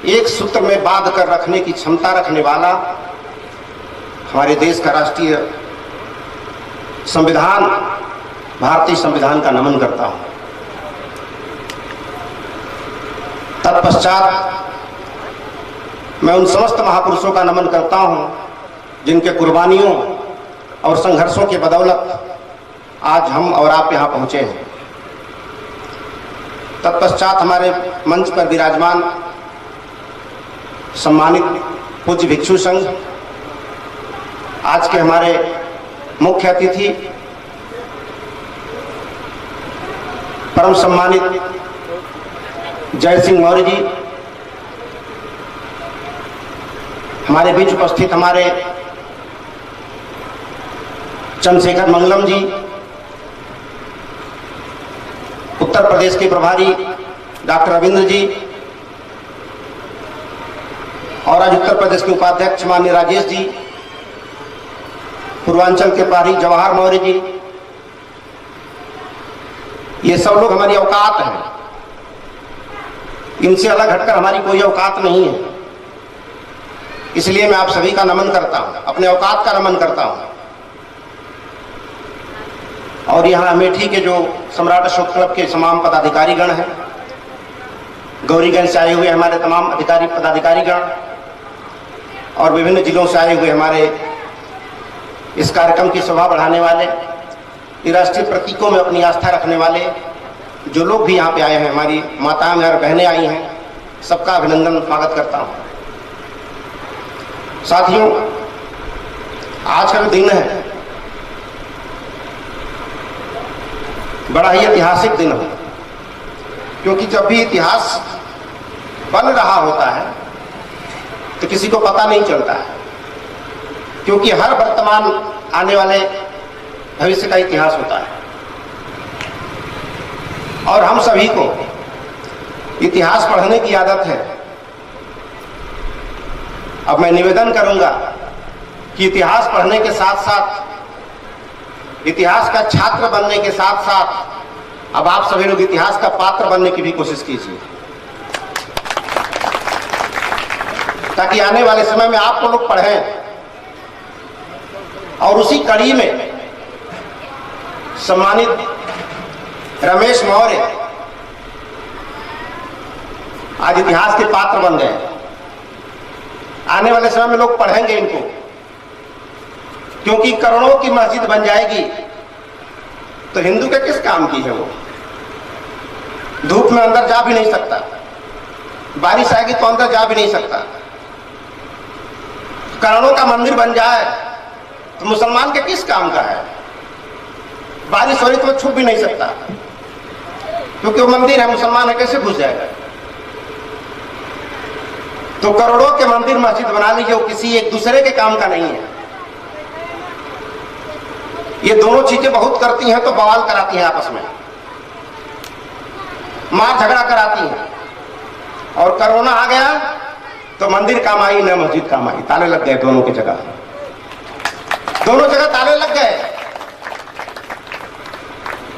एक सूत्र में बांध कर रखने की क्षमता रखने वाला हमारे देश का राष्ट्रीय संविधान, भारतीय संविधान का नमन करता हूं। तत्पश्चात मैं उन समस्त महापुरुषों का नमन करता हूं जिनके कुर्बानियों और संघर्षों के बदौलत आज हम और आप यहां पहुंचे हैं। तत्पश्चात हमारे मंच पर विराजमान सम्मानित पूज्य भिक्षु संघ, आज के हमारे मुख्य अतिथि परम सम्मानित जय सिंह मौर्य जी, हमारे बीच उपस्थित हमारे चंद्रशेखर मंगलम जी, उत्तर प्रदेश के प्रभारी डॉक्टर रविंद्र जी, और आज उत्तर प्रदेश के उपाध्यक्ष माननीय राजेश जी, पूर्वांचल के प्रभारी जवाहर मौर्य जी, ये सब लोग हमारी औकात हैं। इनसे अलग हटकर हमारी कोई औकात नहीं है, इसलिए मैं आप सभी का नमन करता हूं, अपने औकात का नमन करता हूं। और यहाँ अमेठी के जो सम्राट अशोक क्लब के तमाम पदाधिकारीगण हैं, गौरीगंज से आए हुए हमारे तमाम अधिकारी पदाधिकारीगण, और विभिन्न जिलों से आए हुए हमारे इस कार्यक्रम की शोभा बढ़ाने वाले, राष्ट्रीय प्रतीकों में अपनी आस्था रखने वाले जो लोग भी यहाँ पे आए हैं, हमारी माताएं और बहनें आई हैं, सबका अभिनंदन स्वागत करता हूँ। साथियों, आज का जो दिन है बड़ा ही ऐतिहासिक दिन है, क्योंकि जब भी इतिहास बन रहा होता है तो किसी को पता नहीं चलता है, क्योंकि हर वर्तमान आने वाले भविष्य का इतिहास होता है। और हम सभी को इतिहास पढ़ने की आदत है। अब मैं निवेदन करूंगा कि इतिहास पढ़ने के साथ साथ, इतिहास का छात्र बनने के साथ साथ अब आप सभी लोग इतिहास का पात्र बनने की भी कोशिश कीजिए, ताकि आने वाले समय में आपको लोग पढ़ें। और उसी कड़ी में सम्मानित रमेश मौर्य आज इतिहास के पात्र बन गए। आने वाले समय में लोग पढ़ेंगे इनको, क्योंकि करोड़ों की मस्जिद बन जाएगी तो हिंदू के किस काम की है वो? धूप में अंदर जा भी नहीं सकता, बारिश आएगी तो अंदर जा भी नहीं सकता। करोड़ों का मंदिर बन जाए तो मुसलमान के किस काम का है? बारिश हो रही तो छुप भी नहीं सकता, क्योंकि वो मंदिर है, मुसलमान है, कैसे घुस जाएगा? तो करोड़ों के मंदिर मस्जिद बना लीजिए, वो किसी एक दूसरे के काम का नहीं है। ये दोनों चीजें बहुत करती हैं तो बवाल कराती हैं, आपस में मार झगड़ा कराती हैं। और कोरोना आ गया तो मंदिर काम आई न मस्जिद काम आई, ताले लग गए दोनों की जगह, दोनों जगह ताले लग गए।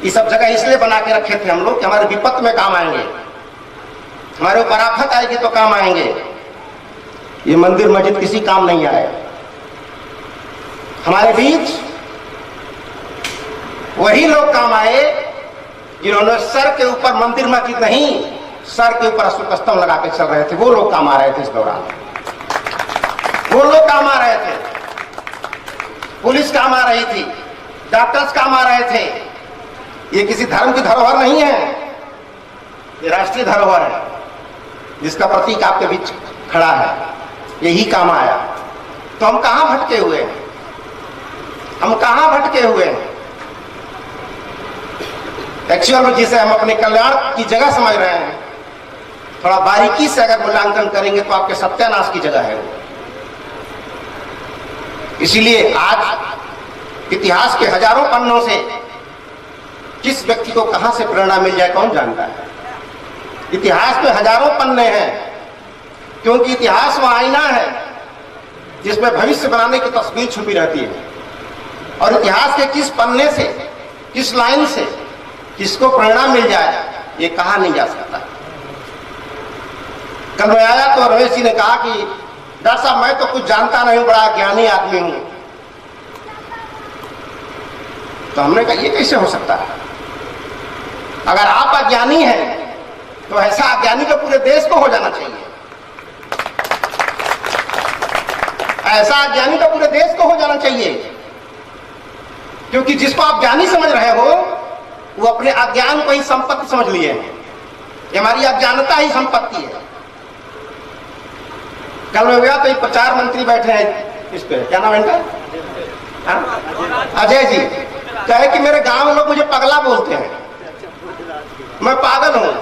ये सब जगह इसलिए बना के रखे थे हम लोग कि हमारे विपत्त में काम आएंगे, हमारे ऊपर आफत आएगी तो काम आएंगे। ये मंदिर मस्जिद किसी काम नहीं आए। हमारे बीच वही लोग काम आए जिन्होंने सर के ऊपर मंदिर मस्जिद नहीं, सर के ऊपर अशोक स्तंभ लगा के चल रहे थे, वो लोग काम आ रहे थे। इस दौरान वो लोग काम आ रहे थे, पुलिस काम आ रही थी, डॉक्टर्स काम आ रहे थे। ये किसी धर्म की धरोहर नहीं है, ये राष्ट्रीय धरोहर है, जिसका प्रतीक आपके बीच खड़ा है, यही काम आया। तो हम कहां भटके हुए हैं? हम कहां भटके हुए हैं? एक्चुअल में जिसे हम अपने कल्याण की जगह समझ रहे हैं, थोड़ा बारीकी से अगर मूल्यांकन करेंगे तो आपके सत्यानाश की जगह है। इसीलिए आज इतिहास के हजारों पन्नों से किस व्यक्ति को कहां से प्रेरणा मिल जाए कौन जानता है। इतिहास में हजारों पन्ने हैं, क्योंकि इतिहास वह आईना है जिसमें भविष्य बनाने की तस्वीर छुपी रहती है। और इतिहास के किस पन्ने से, किस लाइन से किसको प्रेरणा मिल जाए ये कहा नहीं जा सकता। कल मैं आया तो रमेश जी ने कहा कि डॉक्टर साहब मैं तो कुछ जानता नहीं, बड़ा ज्ञानी आदमी हूं। तो हमने कहा ये कैसे हो सकता है? अगर आप अज्ञानी हैं तो ऐसा अज्ञानी तो पूरे देश को हो जाना चाहिए, ऐसा अज्ञानी तो पूरे देश को हो जाना चाहिए, क्योंकि जिसको आप ज्ञानी समझ रहे हो वो अपने अज्ञान को ही संपत्ति समझ लिए हैं। हमारी अज्ञानता ही संपत्ति है। कल मैं गया तो एक प्रचार मंत्री बैठे हैं इस पे, क्या नाम है इनका, अजय जी, कहे कि मेरे गांव में लोग मुझे पगला बोलते हैं, मैं पागल हूं।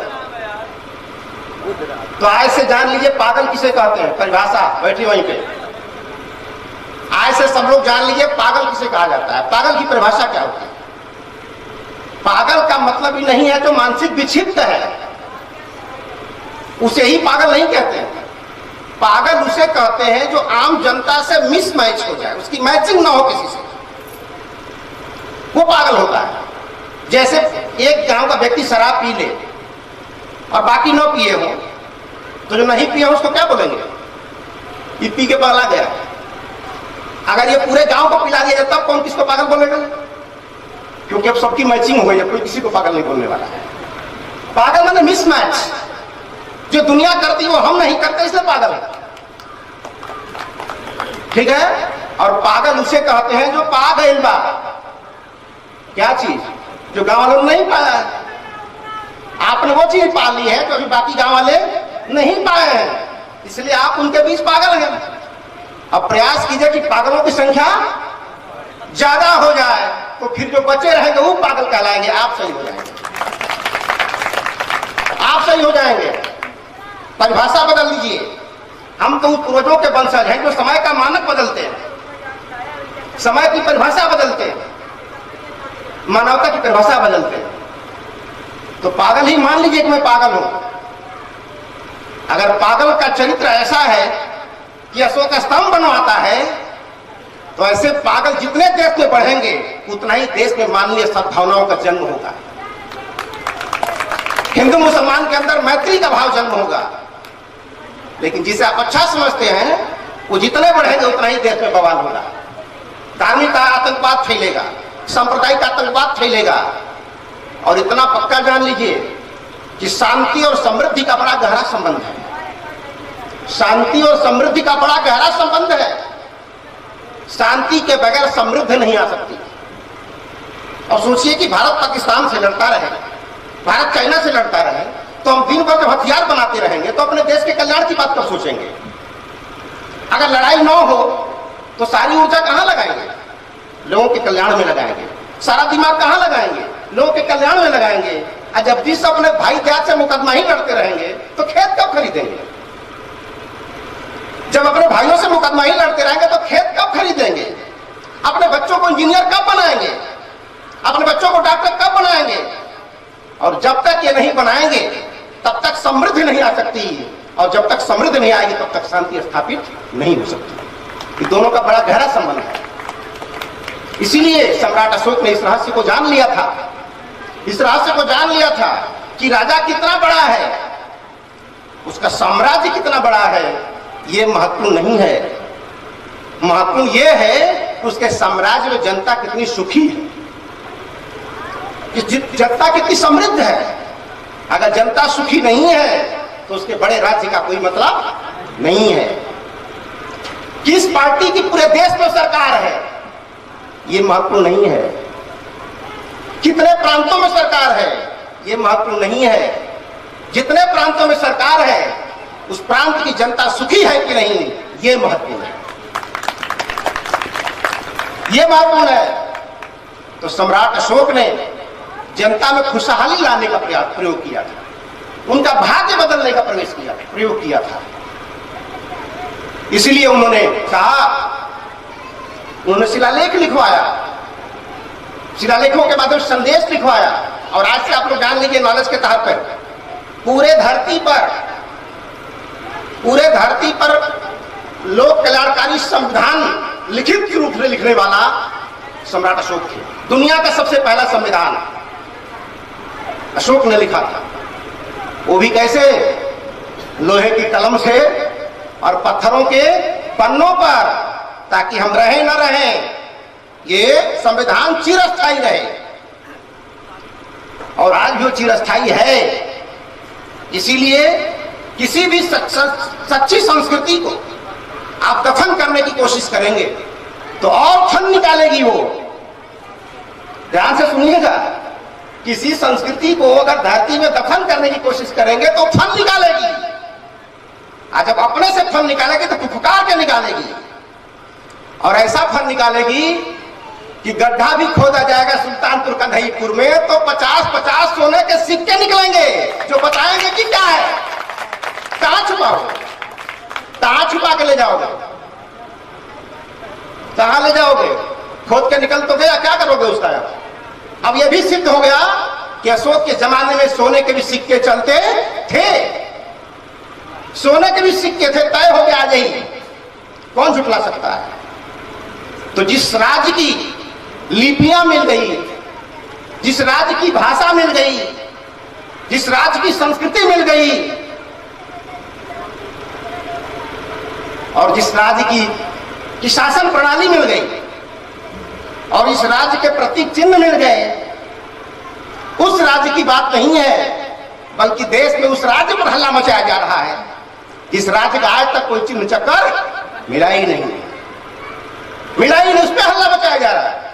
तो आज से जान लीजिए पागल किसे कहते हैं, परिभाषा बैठी वहीं पे। आज से सब लोग जान लीजिए पागल किसे कहा जाता है, पागल की परिभाषा क्या होती है। पागल का मतलब ही नहीं है जो मानसिक विक्षिप्त है, उसे ही पागल नहीं कहते हैं। पागल उसे कहते हैं जो आम जनता से मिसमैच हो जाए, उसकी मैचिंग ना हो किसी से, वो पागल होता है। जैसे एक गांव का व्यक्ति शराब पी ले और बाकी न पिए हो, तो जो नहीं पिए हो उसको क्या बोलेंगे, ये पी के पगला गया। अगर ये पूरे गांव को पिला दिया जाए तब कौन किसको पागल बोलेगा, क्योंकि अब सबकी मैचिंग हो गई है, कोई किसी को पागल नहीं बोलने वाला है। पागल माने मिसमैच, जो दुनिया करती है वो हम नहीं करते, इसलिए पागल है, ठीक है। और पागल उसे कहते हैं जो पा गइल बा, क्या चीज जो गांव वालों ने नहीं पाया है। आपने वो चीज पा ली है जो अभी बाकी गांव वाले नहीं पाए हैं, इसलिए आप उनके बीच पागल हैं। अब प्रयास कीजिए कि पागलों की संख्या ज्यादा हो जाए, तो फिर जो बचे रहेंगे वो पागल कहलाएंगे, आप सही हो जाएंगे, आप सही हो जाएंगे। परिभाषा बदल लीजिए। हम तो पूर्वजों के वंशज हैं जो समय का मानक बदलते हैं, समय की परिभाषा बदलते हैं, मानवता की परिभाषा बदलते हैं। तो पागल ही मान लीजिए कि मैं पागल हूं। अगर पागल का चरित्र ऐसा है कि अशोक स्तंभ बनवाता है, तो ऐसे पागल जितने देश में बढ़ेंगे उतना ही देश में मानवीय सद्भावनाओं का जन्म होगा, हिंदू मुसलमान के अंदर मैत्री का भाव जन्म होगा। लेकिन जिसे आप अच्छा समझते हैं वो जितने बढ़ेंगे उतना ही देश में बवाल होगा, धार्मिक आतंकवाद फैलेगा, सांप्रदायिक आतंकवाद फैलेगा। और इतना पक्का जान लीजिए कि शांति और समृद्धि का बड़ा गहरा संबंध है, शांति और समृद्धि का बड़ा गहरा संबंध है। शांति के बगैर समृद्धि नहीं आ सकती। और सोचिए कि भारत पाकिस्तान से लड़ता रहे, भारत चाइना से लड़ता रहे, तो हम दिन भर जब हथियार बनाते रहेंगे तो अपने देश के कल्याण की बात कब सोचेंगे। अगर लड़ाई न हो तो सारी ऊर्जा कहां लगाएंगे, लोगों के कल्याण में लगाएंगे। सारा दिमाग कहां लगाएंगे, लोगों के कल्याण में लगाएंगे। और जब जिस अपने भाई जात से मुकदमा ही लड़ते रहेंगे तो खेत कब खरीदेंगे, जब अपने भाइयों से मुकदमा ही लड़ते रहेंगे तो खेत कब खरीदेंगे, अपने बच्चों को इंजीनियर कब बनाएंगे, अपने बच्चों को डॉक्टर कब बनाएंगे। और जब तक ये नहीं बनाएंगे तब तक समृद्धि नहीं आ सकती, और जब तक समृद्धि नहीं आएगी तब तक शांति स्थापित नहीं हो सकती। ये दोनों का बड़ा गहरा संबंध है। इसीलिए सम्राट अशोक ने इस रहस्य को जान लिया था, इस रहस्य को जान लिया था कि राजा कितना बड़ा है, उसका साम्राज्य कितना बड़ा है, ये महत्वपूर्ण नहीं है। महत्वपूर्ण ये है कि उसके साम्राज्य में जनता कितनी सुखी है, कि जनता कितनी समृद्ध है। अगर जनता सुखी नहीं है तो उसके बड़े राज्य का कोई मतलब नहीं है। किस पार्टी की पूरे देश में सरकार है ये महत्वपूर्ण नहीं है, कितने प्रांतों में सरकार है ये महत्वपूर्ण नहीं है। जितने प्रांतों में सरकार है उस प्रांत की जनता सुखी है कि नहीं ये महत्वपूर्ण है, ये महत्वपूर्ण है। तो सम्राट अशोक ने जनता में खुशहाली लाने का प्रयोग किया था, उनका भाग्य बदलने का प्रयोग किया था। इसलिए उन्होंने कहा, उन्होंने शिलालेख लिखवाया, शिलालेखों के माध्यम से संदेश लिखवाया। और आज से आप लोग जान लीजिए नॉलेज के तहत पर पूरे धरती पर लोक कल्याणकारी संविधान लिखित रूप में लिखने वाला सम्राट अशोक थे। दुनिया का सबसे पहला संविधान अशोक ने लिखा था। वो भी कैसे, लोहे की कलम से और पत्थरों के पन्नों पर, ताकि हम रहें न रहें, ये संविधान चिरस्थायी रहे। और आज भी चिरस्थायी है। इसीलिए किसी भी सच्ची संस्कृति को आप दफन करने की कोशिश करेंगे तो और फन निकालेगी वो। ध्यान से सुनिएगा, किसी संस्कृति को अगर धरती में दफन करने की कोशिश करेंगे तो फन निकालेगी। आज जब अपने से फन निकालेगी तो फुफकार के निकालेगी, और ऐसा फन निकालेगी कि गड्ढा भी खोदा जाएगा सुल्तानपुर कंधईपुर में तो 50-50 सोने के सिक्के निकलेंगे, जो बताएंगे कि क्या है, कहां छुपाओगे, कहां छुपा के ले जाओगे, कहां ले जाओगे, खोद के निकल तो गया, क्या करोगे उसका। अब यह भी सिद्ध हो गया कि अशोक के जमाने में सोने के भी सिक्के चलते थे, सोने के भी सिक्के थे, तय हो गया आज ही, कौन झुठला सकता है। तो जिस राज्य की लिपियां मिल गई, जिस राज्य की भाषा मिल गई, जिस राज्य की संस्कृति मिल गई, और जिस राज्य की शासन प्रणाली मिल गई, और इस राज्य के प्रतीक चिन्ह मिल गए, उस राज्य की बात नहीं है, बल्कि देश में उस राज्य पर हल्ला मचाया जा रहा है जिस राज्य का आज तक कोई चिन्ह चक्कर मिला ही नहीं, मिला ही नहीं, उस पर हल्ला मचाया जा रहा है।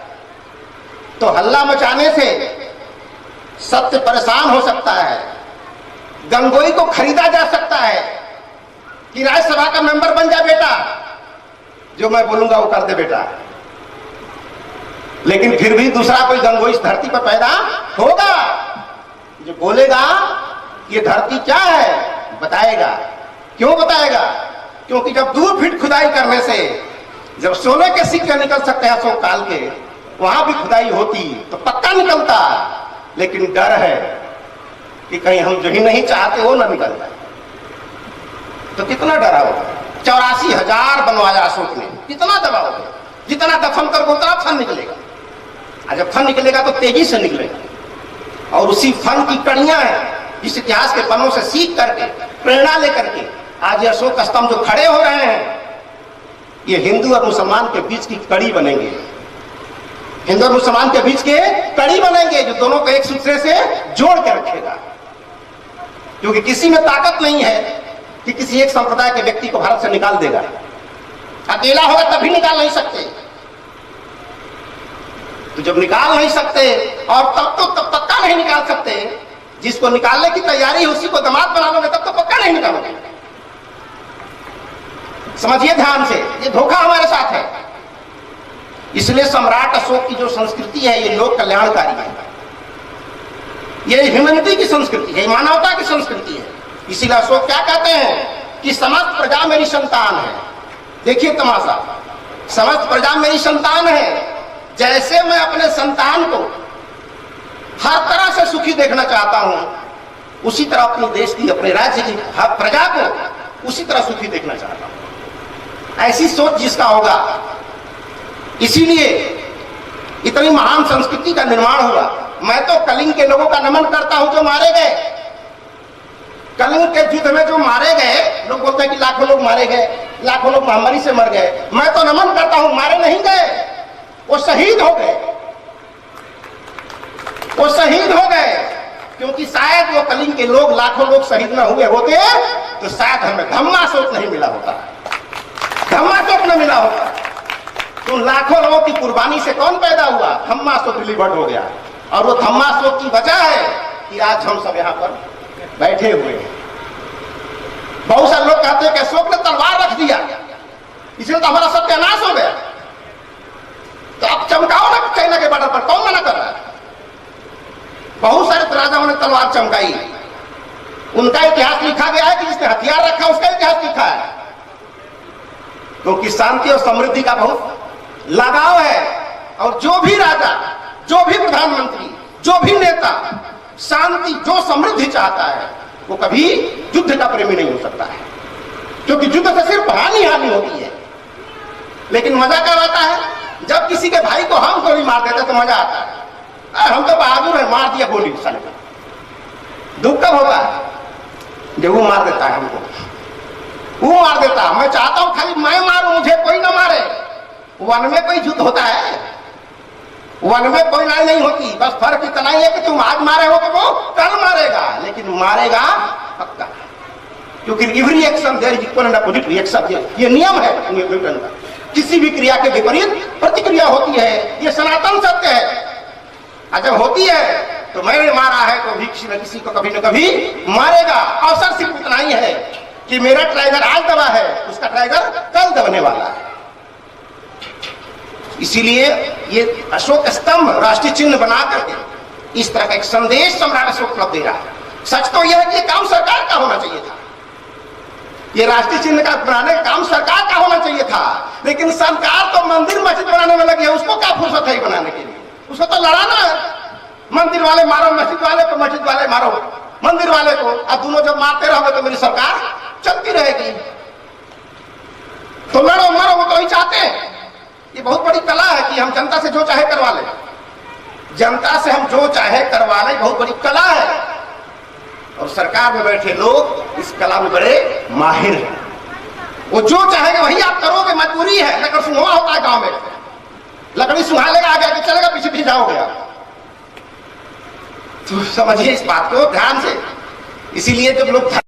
तो हल्ला मचाने से सत्य परेशान हो सकता है, गंगोई को खरीदा जा सकता है कि राज्यसभा का मेंबर बन जा बेटा, जो मैं बोलूंगा वो कर दे बेटा, लेकिन फिर भी दूसरा कोई गंगोई इस धरती पर पैदा होगा जो बोलेगा ये धरती क्या है, बताएगा। क्यों बताएगा? क्योंकि जब दूर फीट खुदाई करने से जब सोने के सिक्के निकल सकते हैं अशोक काल के, वहां भी खुदाई होती तो पक्का निकलता, लेकिन डर है कि कहीं हम जो ही नहीं चाहते वो ना निकल जाए। तो कितना डरा होगा। 84,000 बनवाया अशोक ने, कितना दबाओगे, जितना दफन करोगे उतना फन निकलेगा, और जब फन निकलेगा तो तेजी से निकलेगा। और उसी फन की कड़ियां हैं जिस इतिहास के पन्नों से सीख करके, प्रेरणा लेकर के आज ये अशोक स्तंभ जो खड़े हो रहे हैं, ये हिंदू और मुसलमान के बीच की कड़ी बनेंगे, हिंदू और मुसलमान के बीच के कड़ी बनेंगे, जो दोनों को एक दूसरे से जोड़ के रखेगा। क्योंकि किसी में ताकत नहीं है कि किसी एक संप्रदाय के व्यक्ति को भारत से निकाल देगा, अकेला होगा तभी निकाल नहीं सकते। तो जब निकाल नहीं सकते, और तब पक्का नहीं निकाल सकते, जिसको निकालने की तैयारी है उसी को दामाद बना लोगे, तब तो पक्का नहीं निकालोगे। समझिए ध्यान से, ये धोखा हमारे साथ है। इसलिए सम्राट अशोक की जो संस्कृति है ये लोक कल्याणकारी है, ये ह्यूमैनिटी की संस्कृति है, मानवता की संस्कृति है। इसीलिए अशोक क्या कहते हैं कि समस्त प्रजा मेरी संतान है। देखिए तमाशा, समस्त प्रजा मेरी संतान है। जैसे मैं अपने संतान को हर तरह से सुखी देखना चाहता हूं, उसी तरह अपने देश की, अपने राज्य की हर प्रजा को उसी तरह सुखी देखना चाहता हूं। ऐसी सोच जिसका होगा, इसीलिए इतनी महान संस्कृति का निर्माण हुआ। मैं तो कलिंग के लोगों का नमन करता हूं जो मारे गए, कलिंग के युद्ध में जो मारे गए, लोग बोलते हैं कि लाखों लोग मारे गए, लाखों लोग महामारी से मर गए। मैं तो नमन करता हूं, मारे नहीं गए, वो शहीद हो गए, वो शहीद हो गए। क्योंकि शायद वो कलिंग के लोग, लाखों लोग शहीद न हुए होते तो शायद हमें धम्माशोक नहीं मिला होता, धम्माशोक न मिला होता। तो लाखों लोगों की कुर्बानी से कौन पैदा हुआ? धम्माशोक डिलीवर्ड हो गया। और वो धम्माशोक की वजह है कि आज हम सब यहाँ पर बैठे हुए हैं। बहुत सारे लोग कहते हैं कि अशोक ने तलवार रख दिया इसलिए तो हमारा सत्यानाश हो गया। तो आप चमकाओ ना चाइना के बॉर्डर पर, कौन मना कर रहा है? बहुत सारे राजाओं ने तलवार चमकाई, उनका इतिहास लिखा गया है कि जिसने हथियार रखा उसका इतिहास लिखा है। क्योंकि शांति और समृद्धि का बहुत लगाव है, और जो भी राजा, जो भी प्रधानमंत्री, जो भी नेता शांति, जो समृद्धि चाहता है, वो कभी युद्ध का प्रेमी नहीं हो सकता है। क्योंकि युद्ध से सिर्फ हानि हानि होती है। लेकिन मजा कब आता है? जब किसी के भाई को हम गोली मार देते तो मजा आता है, हम तो बहादुर है, मार दिया गोली साले को। दुख कब होगा? जो वो मार देता है हमको, वो मार देता। मैं चाहता हूं खाली मैं मारूं, मुझे कोई ना मारे। वन में कोई युद्ध होता है? वन में कोई लड़ाई नहीं होती। बस फर्क इतना ही है कि तुम आज मारे हो तो वो कल मारेगा, लेकिन मारेगा पक्का, क्योंकि every action there is equal and opposite reaction. ये नियम है न्यूटन का। किसी भी क्रिया के विपरीत प्रतिक्रिया होती है, ये सनातन सत्य है। और जब होती है तो मैंने मारा है तो भी किसी न किसी को कभी न कभी मारेगा। अवसर सिर्फ इतना ही है कि मेरा ट्राइगर आज दबा है, उसका ट्राइगर कल दबने वाला है। इसीलिए ये अशोक स्तंभ राष्ट्रीय चिन्ह बना करके इस तरह का एक संदेश सम्राट अशोक क्लब दे रहा है। सच तो यह है कि काम सरकार का होना चाहिए था, ये राष्ट्रीय चिन्ह का बनाने का काम सरकार का होना चाहिए था, लेकिन सरकार तो मंदिर मस्जिद बनाने में लगी है। उसको क्या फुर्सत है बनाने के लिए? उसको तो लड़ाना है। मंदिर वाले मारो मस्जिद वाले को, मस्जिद वाले मारो मंदिर वाले को। अब दोनों जब मारते रहोगे तो मेरी सरकार चलती रहेगी। तो लड़ो मारो, वो तो ही चाहते हैं। ये बहुत बड़ी कला है कि हम जनता से जो चाहे करवा लें, जनता से हम जो चाहे करवा लें, बहुत बड़ी कला है। और सरकार में बैठे लोग इस कला में बड़े माहिर हैं। वो जो चाहेगा वही आप करोगे, मजबूरी है। लकड़ सुंघवा होता है गांव में, लकड़ी सुंघा लेगा, आगे आगे चलेगा, पीछे पीछे जाओगे आप। तो समझिए इस बात को ध्यान से। इसीलिए जब लोग धर्म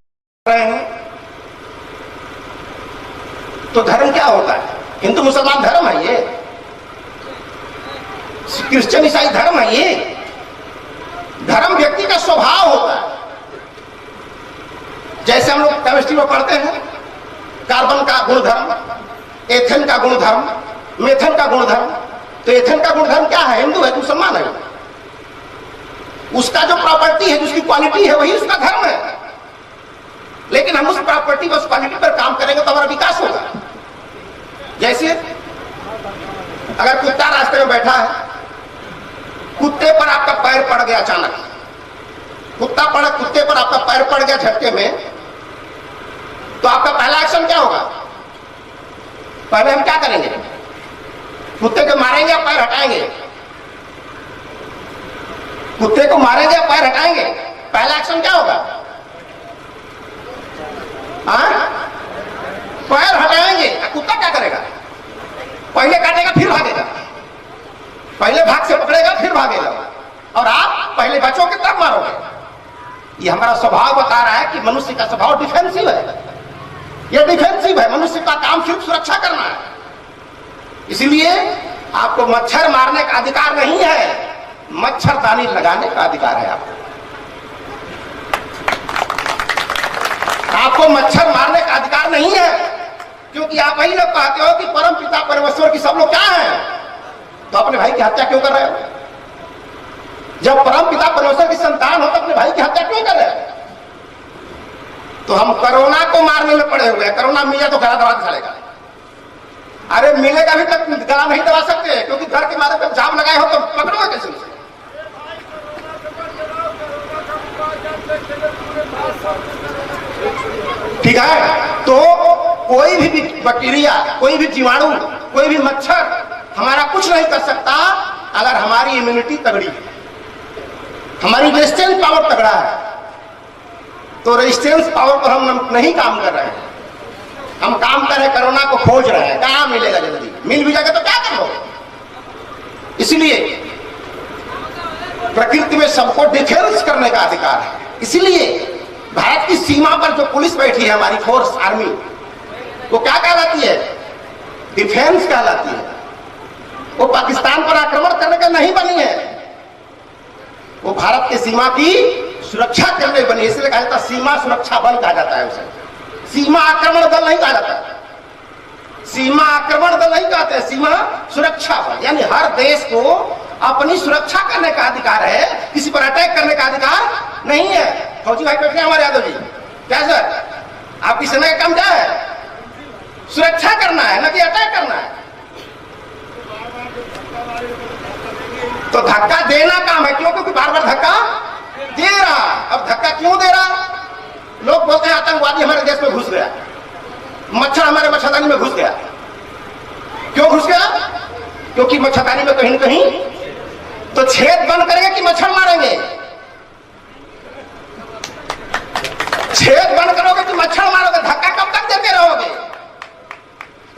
कर रहे हैं तो धर्म क्या होता है? हिंदू मुसलमान धर्म है ये, क्रिश्चियन ईसाई धर्म है ये। धर्म व्यक्ति का स्वभाव होता है। जैसे हम लोग केमिस्ट्री में पढ़ते हैं, कार्बन का गुणधर्म, एथेन का गुणधर्म, मेथेन का गुणधर्म। तो एथेन का गुणधर्म क्या है? हिंदू है, मुसलमान है, उसका जो प्रॉपर्टी है, जिसकी क्वालिटी है, वही उसका धर्म है। लेकिन हम उस प्रॉपर्टी उस क्वालिटी पर काम करेंगे तो हमारा विकास होगा। जैसे अगर कुत्ता रास्ते में बैठा है, कुत्ते पर आपका पैर पड़ गया अचानक, कुत्ते पर आपका पैर पड़ गया झटके में, तो आपका पहला एक्शन क्या होगा? पहले हम क्या करेंगे? कुत्ते को मारेंगे या पैर हटाएंगे? कुत्ते को मारेंगे या पैर हटाएंगे? पहला एक्शन क्या होगा? पैर हटाएंगे। कुत्ता क्या करेगा? पहले काटेगा फिर भागेगा, पहले भाग से पकड़ेगा फिर भागेगा। और आप पहले बचोगे तब मारोगे। ये हमारा स्वभाव बता रहा है कि मनुष्य का स्वभाव डिफेंसिव है। यह डिफेंसिव है, मनुष्य का काम सिर्फ सुरक्षा करना है। इसीलिए आपको मच्छर मारने का अधिकार नहीं है, मच्छरदानी लगाने का अधिकार है। आपको मच्छर मारने का अधिकार नहीं है, क्योंकि आप वही लोग कहते हो कि परम पिता परमेश्वर की सब लोग क्या है, तो अपने भाई की हत्या क्यों कर रहे हो? जब परम पिता परमेश्वर की संतान हो तो अपने भाई की हत्या क्यों कर रहे हो? तो हम कोरोना को मारने में पड़े हुए हैं। कोरोना मिले तो गला दबा के चलेगा। अरे मिलेगा भी तक गला नहीं दबा सकते, क्योंकि घर के मारे पे जाम लगाए हो तो पकड़ोगे कैसे उसे? ठीक है, तो कोई भी बैक्टीरिया, कोई भी जीवाणु, कोई भी मच्छर हमारा कुछ नहीं कर सकता अगर हमारी इम्यूनिटी तगड़ी है, हमारी रेजिस्टेंस पावर तगड़ा है। तो रेजिस्टेंस पावर पर हम नहीं काम कर रहे हैं, हम काम कर रहे हैं कोरोना को खोज रहे हैं। कहां मिलेगा? जल्दी मिल भी जाएगा तो क्या करोगे? इसलिए प्रकृति में सबको डिफेंस करने का अधिकार है। इसलिए भारत की सीमा पर जो पुलिस बैठी है, हमारी फोर्स आर्मी, वो क्या कहलाती है? डिफेंस कहलाती है। वो पाकिस्तान पर आक्रमण करने का नहीं बनी है, वो भारत की सीमा की सुरक्षा करने बनी। इसलिए कहा जाता है सीमा सुरक्षा बल कहा जाता है उसे। सीमा आक्रमण दल नहीं कहा जाता, सीमा आक्रमण दल नहीं कहते, सीमा सुरक्षा बल। यानी हर देश को अपनी सुरक्षा करने का अधिकार है, किसी पर अटैक करने का अधिकार नहीं है। फौजी भाई बैठे हमारे यादव जी, क्या सर आपकी सेना का काम क्या है? सुरक्षा करना है, ना कि अटैक करना है। तो धक्का देना काम है, क्यों? क्योंकि बार बार धक्का दे रहा। अब धक्का क्यों दे रहा? लोग बोलते हैं आतंकवादी हमारे देश में घुस गया, मच्छर हमारे मच्छरदानी में घुस गया। क्यों घुस गया? क्योंकि मच्छरदानी में कहीं न कहीं तो छेद बंद करेंगे कि मच्छर मारेंगे? छेद बंद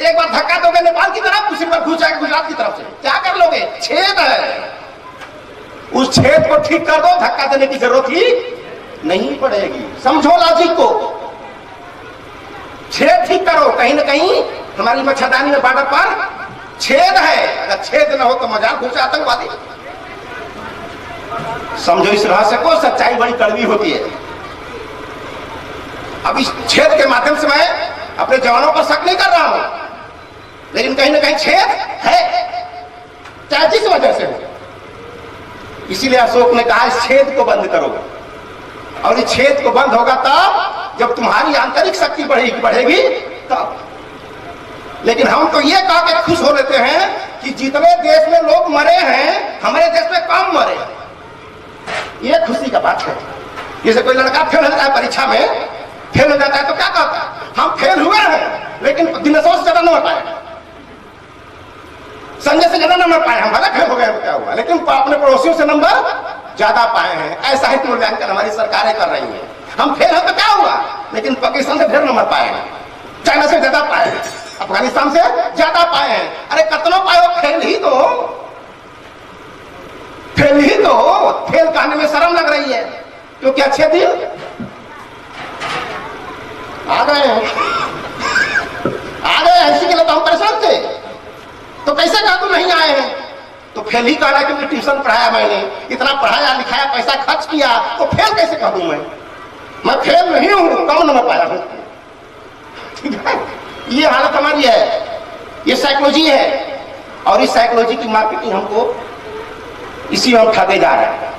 एक बार धक्का दोगे नेपाल की तरफ, दूसरी बार घुस जाएगा गुजरात की तरफ से, क्या कर लोगे? छेद है, उस छेद को ठीक कर दो, धक्का देने की जरूरत ही नहीं पड़ेगी। समझो लॉजिक को, छेद ठीक करो। कहीं ना कहीं हमारी मच्छरदानी में बॉर्डर पर छेद है, अगर छेद न हो तो मजाक घुस आतंकवादी। समझो इस रहस्य को, सच्चाई बड़ी कड़वी होती है। अब इस छेद के माध्यम से मैं अपने जवानों पर शक नहीं कर रहा हूं, लेकिन कहीं ना कहीं छेद है, चाहे जिस वजह से हो। इसीलिए अशोक ने कहा इस छेद को बंद करो, और इस छेद को बंद होगा तब जब तुम्हारी आंतरिक शक्ति बढ़ेगी तब। लेकिन हम तो ये कह के खुश हो लेते हैं कि जितने देश में लोग मरे हैं हमारे देश में कम मरे, ये खुशी का बात है। जैसे कोई लड़का फेल हो जाता है परीक्षा में, फेल हो जाता है तो क्या कहता है, हम फेल हुए हैं लेकिन दिनेशों से ज्यादा नंबर पाए, संजय से ज्यादा नंबर पाए, हम भले फेल हो गए क्या हुआ, लेकिन अपने पड़ोसियों से नंबर ज्यादा पाए हैं। ऐसा ही मूल्यांकन हमारी सरकारें कर रही हैं। हम फेल हो तो क्या हुआ, लेकिन पाकिस्तान से ढेर नंबर पाए हैं, चाइना से ज्यादा पाए हैं, अफगानिस्तान से ज्यादा पाए हैं। अरे कितना पाए हो, फेल ही तो, फेल ही तो। फेल कहने में शर्म लग रही है क्योंकि अच्छे दिन आ गए हैं, इसी के लिए तो हम परेशान थे। तो कैसे कहा तुम नहीं आए हैं? तो फेल ही कहना, क्योंकि ट्यूशन पढ़ाया मैंने, इतना पढ़ाया लिखाया, पैसा खर्च किया, तो फेल कैसे कह दूं मैं फेल नहीं हूं, कम नंबर पाया हूं। ठीक है, ये हालत हमारी है, ये साइकोलॉजी है, और इस साइकोलॉजी की मार्केटिंग हमको इसी में हम ठगे जा रहे हैं।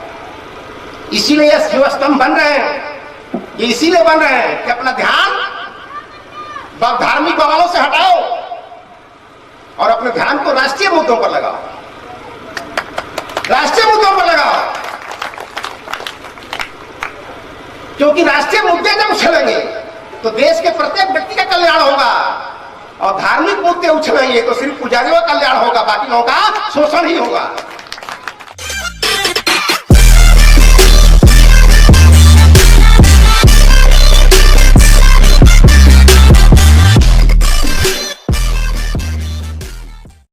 इसीलिए शिव स्तंभ बन रहे हैं, ये इसीलिए बन रहे हैं कि अपना ध्यान धार्मिक बवालों से हटाओ और अपने ध्यान को राष्ट्रीय मुद्दों पर लगाओ, राष्ट्रीय मुद्दों पर लगाओ। क्योंकि राष्ट्रीय मुद्दे जब उछलेंगे तो देश के प्रत्येक व्यक्ति का कल्याण होगा, और धार्मिक मुद्दे उछलेंगे तो सिर्फ पुजारियों का कल्याण होगा, बाकी लोगों का शोषण ही होगा।